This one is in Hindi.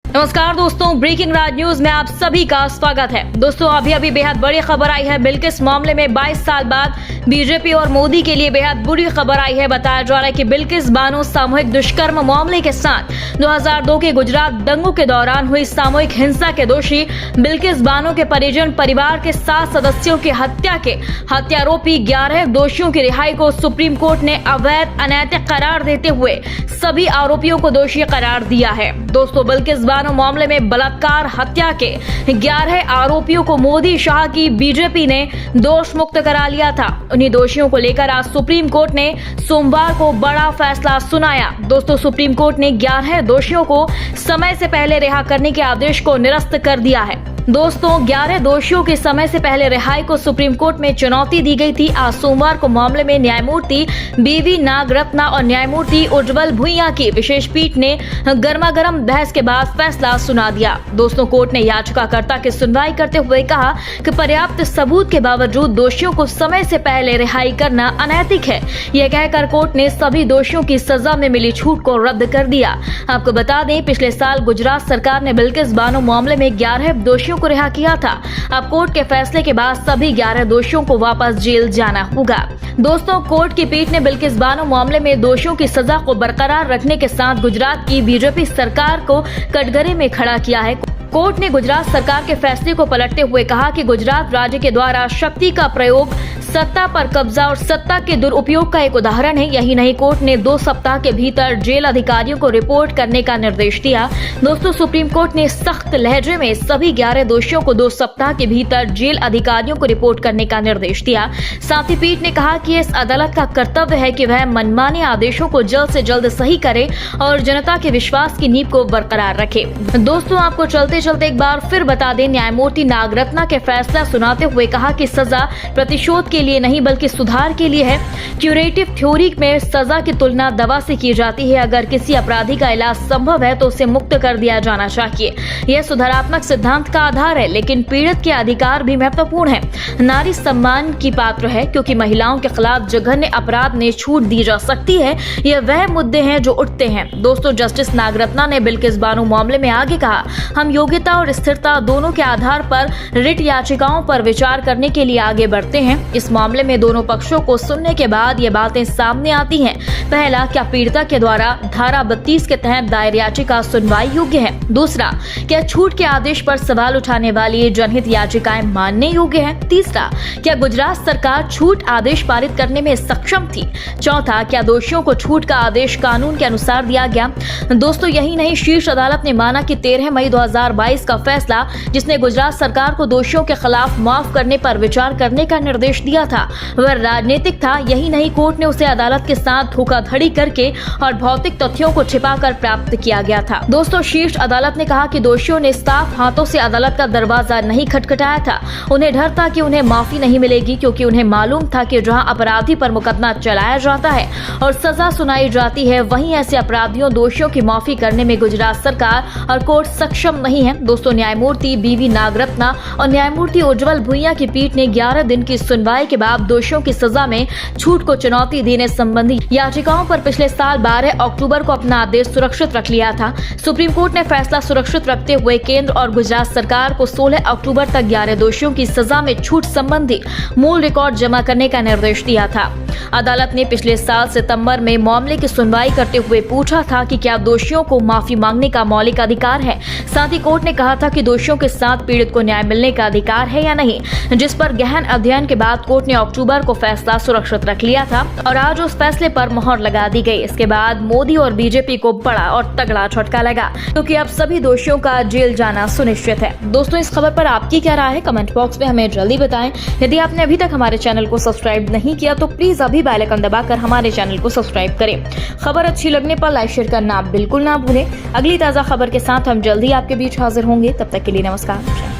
नमस्कार दोस्तों, ब्रेकिंग राज न्यूज में आप सभी का स्वागत है। दोस्तों अभी बेहद बड़ी खबर आई है। बिल्किस मामले में 22 साल बाद बीजेपी और मोदी के लिए बेहद बुरी खबर आई है। बताया जा रहा है कि बिल्किस बानो सामूहिक दुष्कर्म मामले के साथ 2002 के गुजरात दंगों के दौरान हुई सामूहिक हिंसा के दोषी बिल्किस बानो के परिजन परिवार के 7 सदस्यों की हत्या के हत्यारोपी 11 दोषियों की रिहाई को सुप्रीम कोर्ट ने अवैध अनैतिक करार देते हुए सभी आरोपियों को दोषी करार दिया है। दोस्तों बिल्किस बानो मामले में बलात्कार हत्या के 11 आरोपियों को मोदी शाह की बीजेपी ने दोष मुक्त करा लिया था। उन्हीं दोषियों को लेकर आज सुप्रीम कोर्ट ने सोमवार को बड़ा फैसला सुनाया। दोस्तों सुप्रीम कोर्ट ने 11 दोषियों को समय से पहले रिहा करने के आदेश को निरस्त कर दिया है। दोस्तों 11 दोषियों के समय से पहले रिहाई को सुप्रीम कोर्ट में चुनौती दी गई थी। आज सोमवार को मामले में न्यायमूर्ति बीवी नागरत्ना और न्यायमूर्ति उज्जवल भुइयां की विशेष पीठ ने गर्मागर्म बहस के बाद फैसला सुना दिया। दोस्तों कोर्ट ने याचिकाकर्ता की सुनवाई करते हुए कहा कि पर्याप्त सबूत के बावजूद दोषियों को समय से पहले रिहाई करना अनैतिक है। यह कहकर कोर्ट ने सभी दोषियों की सजा में मिली छूट को रद्द कर दिया। आपको बता दें पिछले साल गुजरात सरकार ने बिल्किस बानो मामले में 11 दोषियों को रिहा किया था। अब कोर्ट के फैसले के बाद सभी 11 दोषियों को वापस जेल जाना होगा। दोस्तों कोर्ट की पीठ ने बिल्किस बानो मामले में दोषियों की सजा को बरकरार रखने के साथ गुजरात की बीजेपी सरकार को कटघरे में खड़ा किया है। कोर्ट ने गुजरात सरकार के फैसले को पलटते हुए कहा कि गुजरात राज्य के द्वारा शक्ति का प्रयोग सत्ता पर कब्जा और सत्ता के दुरुपयोग का एक उदाहरण है। यही नहीं कोर्ट ने 2 सप्ताह के भीतर जेल अधिकारियों को रिपोर्ट करने का निर्देश दिया। दोस्तों सुप्रीम कोर्ट ने सख्त लहजे में सभी 11 दोषियों को 2 सप्ताह के भीतर जेल अधिकारियों को रिपोर्ट करने का निर्देश दिया। साथ ही पीठ ने कहा कि इस अदालत का कर्तव्य है कि वह मनमाने आदेशों को जल्द से जल्द सही करे और जनता के विश्वास की नींव को बरकरार रखे। दोस्तों आपको चलते एक बार फिर बता दें, न्यायमूर्ति नागरत्ना के फैसला सुनाते हुए कहा कि सजा प्रतिशोध के लिए नहीं बल्कि सुधार के लिए है। क्यूरेटिव थ्योरी में सजा की तुलना दवा से की जाती है। अगर किसी अपराधी का इलाज संभव है तो उसे मुक्त कर दिया जाना चाहिए। यह सुधारात्मक सिद्धांत का आधार है, लेकिन पीड़ित के अधिकार भी महत्वपूर्ण है। नारी सम्मान की पात्र है क्योंकि महिलाओं के खिलाफ जघन्य अपराध में छूट दी जा सकती है। यह वह मुद्दे हैं जो उठते हैं। दोस्तों जस्टिस नागरत्ना ने बिल्किस बानो मामले में आगे कहा, हम योग्यता और स्थिरता दोनों के आधार पर रिट याचिकाओं पर विचार करने के लिए आगे बढ़ते हैं। इस मामले में दोनों पक्षों को सुनने के बाद ये बातें सामने आती हैं। पहला, क्या पीड़िता के द्वारा धारा 32 के तहत दायर याचिका सुनवाई योग्य है? दूसरा, क्या छूट के आदेश पर सवाल उठाने वाली जनहित याचिकाएं मानने योग्य है? तीसरा, क्या गुजरात सरकार छूट आदेश पारित करने में सक्षम थी? चौथा, क्या दोषियों को छूट का आदेश कानून के अनुसार दिया गया? दोस्तों यही नहीं, शीर्ष अदालत ने माना कि 13 मई 2022 का फैसला जिसने गुजरात सरकार को दोषियों के खिलाफ माफ करने पर विचार करने का निर्देश दिया था वह राजनीतिक था। यही नहीं, कोर्ट ने उसे अदालत के साथ धोखाधड़ी करके और भौतिक तथ्यों को छिपाकर प्राप्त किया गया था। दोस्तों शीर्ष अदालत ने कहा कि दोषियों ने साफ हाथों से अदालत का दरवाजा नहीं खटखटाया था। उन्हें डर था कि उन्हें माफी नहीं मिलेगी, क्योंकि उन्हें मालूम था कि जहां अपराधी पर मुकदमा चलाया जाता है और सजा सुनाई जाती है, वहीं ऐसे अपराधियों दोषियों की माफी करने में गुजरात सरकार और कोर्ट सक्षम नहीं है। दोस्तों न्यायमूर्ति बीवी नागरत्ना और न्यायमूर्ति उज्जवल भुइयां की पीठ ने 11 दिन की सुनवाई के बाद दोषियों की सजा में छूट को चुनौती देने संबंधी याचिकाओं पर पिछले साल 12 अक्टूबर को अपना आदेश सुरक्षित रख लिया था। सुप्रीम कोर्ट ने फैसला सुरक्षित रखते हुए केंद्र और गुजरात सरकार को 16 अक्टूबर तक 11 दोषियों की सजा में छूट संबंधी मूल रिकॉर्ड जमा करने का निर्देश दिया था। अदालत ने पिछले साल सितंबर में मामले की सुनवाई करते हुए पूछा था कि क्या दोषियों को माफी मांगने का मौलिक अधिकार है। साथ ही कोर्ट ने कहा था कि दोषियों के साथ पीड़ित को न्याय मिलने का अधिकार है या नहीं, जिस पर गहन अध्ययन के बाद कोर्ट ने अक्टूबर को फैसला सुरक्षित रख लिया था और आज उस फैसले पर मोहर लगा दी गई। इसके बाद मोदी और बीजेपी को बड़ा और तगड़ा झटका लगा, क्योंकि अब सभी दोषियों का जेल जाना सुनिश्चित है। दोस्तों इस खबर पर आपकी क्या राय है कमेंट बॉक्स में हमें जल्दी बताएं। यदि आपने अभी तक हमारे चैनल को सब्सक्राइब नहीं किया तो प्लीज अभी बेल आइकन दबाकर हमारे चैनल को सब्सक्राइब करें। खबर अच्छी लगने पर लाइक शेयर करना बिल्कुल ना भूलें। अगली ताजा खबर के साथ हम जल्दी आपके बीच हाजिर होंगे। तब तक के लिए नमस्कार।